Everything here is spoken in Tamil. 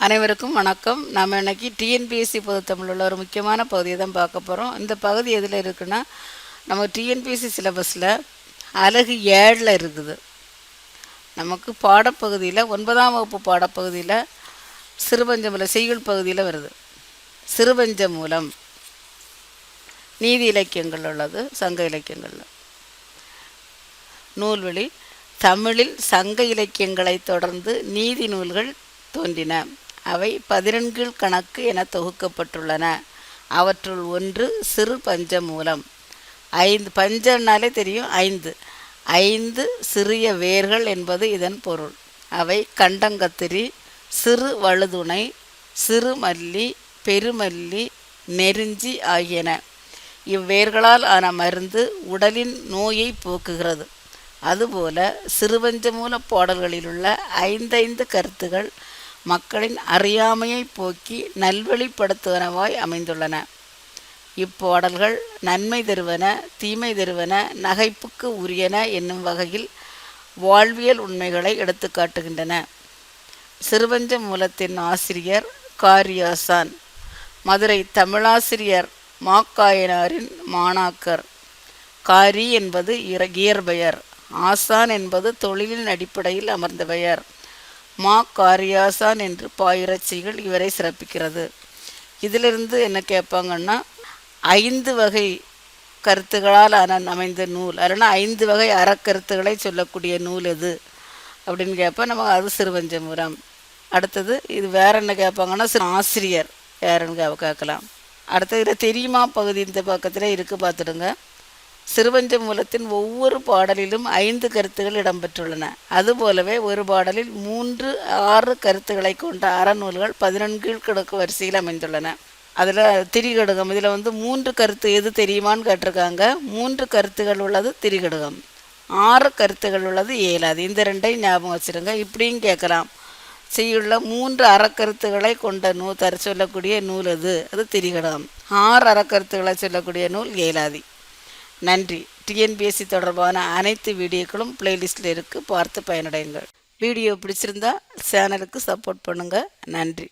அனைவருக்கும் வணக்கம். நம்ம இன்னைக்கு டிஎன்பிஎஸ்சி பொதுத்தமிழ் உள்ள ஒரு முக்கியமான பகுதியை தான் பார்க்க போகிறோம். இந்த பகுதி எதில் இருக்குன்னா, நம்ம டிஎன்பிஎஸ்சி சிலபஸில் அலகு 7 இருக்குது. நமக்கு பாடப்பகுதியில் 9ஆம் வகுப்பு பாடப்பகுதியில் சிறுபஞ்சமூலம் செய்யுள் பகுதியில் வருது. சிறுபஞ்ச மூலம் நீதி இலக்கியங்கள் உள்ளது. சங்க இலக்கியங்கள் நூல்வழி தமிழில் சங்க இலக்கியங்களை தொடர்ந்து நீதி நூல்கள் தோன்றின. அவை 14 கணக்கு என தொகுக்கப்பட்டுள்ளன. அவற்றுள் ஒன்று சிறு பஞ்ச மூலம். 5 பஞ்சனாலே தெரியும், 5 சிறிய வேர்கள் என்பது இதன் பொருள். அவை கண்டங்கத்திரி, சிறு வழுதுணை, சிறு மல்லி, பெருமல்லி, நெருஞ்சி ஆகியன. இவ்வேர்களால் ஆன மருந்து உடலின் நோயை போக்குகிறது. அதுபோல சிறுபஞ்சமூல பாடல்களிலுள்ள 5 கருத்துகள் மக்களின் அறியாமையை போக்கி நல்வழிப்படுத்துவனவாய் அமைந்துள்ளன. இப்பாடல்கள் நன்மை தருவன, தீமை தருவன, நகைப்புக்கு உரியன என்னும் வகையில் வாழ்வியல் உண்மைகளை எடுத்து காட்டுகின்றன. சிறுபஞ்ச மூலத்தின் ஆசிரியர் காரியாசான். மதுரை தமிழாசிரியர் மாக்காயனாரின் மாணாக்கர். காரி என்பது இயற்பெயர், ஆசான் என்பது தொழிலின் அடிப்படையில் அமர்ந்த பெயர். மா காரியாசான் என்று பாயிரட்சிகள் இவரை சிறப்பிக்கிறது. இதிலிருந்து என்ன கேட்பாங்கன்னா, 5 வகை கருத்துக்களால் அமைந்த நூல், அதனால் 5 வகை அறக்கருத்துக்களை சொல்லக்கூடிய நூல் எது அப்படின்னு கேட்போம். நமக்கு அது சிறுபஞ்சமூலம். அடுத்தது இது வேற என்ன கேட்பாங்கன்னா, ஆசிரியர் யாருன்னு கேட்கலாம். அடுத்தது இதில் தெரியுமா பகுதி இந்த பக்கத்தில் இருக்குது, பார்த்துடுங்க. சிறுபஞ்ச மூலத்தின் ஒவ்வொரு பாடலிலும் 5 கருத்துகள் இடம்பெற்றுள்ளன. அதுபோலவே ஒரு பாடலில் 3, 6 கருத்துக்களை கொண்ட அறநூல்கள் 14 கணக்கு வரிசையில் அமைந்துள்ளன. அதில் திரிகடுகம், இதில் 3 கருத்து எது தெரியுமான்னு கேட்டிருக்காங்க. 3 கருத்துகள் உள்ளது திரிகடுகம், 6 கருத்துகள் உள்ளது ஏலாது. இந்த 2ஐயும் ஞாபகம் வச்சுருங்க. இப்படியும் கேட்கலாம், செய்யுள்ள 3 அறக்கருத்துக்களை கொண்ட நூல் சொல்லக்கூடிய நூல் எது, அது திரிகடுகம். 6 அறக்கருத்துக்களை சொல்லக்கூடிய நூல் ஏலாதி. நன்றி. டிஎன்பிஎஸ்சி தொடர்பான அனைத்து வீடியோக்களும் பிளேலிஸ்டில் இருக்குது, பார்த்து பயனடையுங்கள். வீடியோ பிடிச்சிருந்தா சேனலுக்கு சப்போர்ட் பண்ணுங்கள். நன்றி.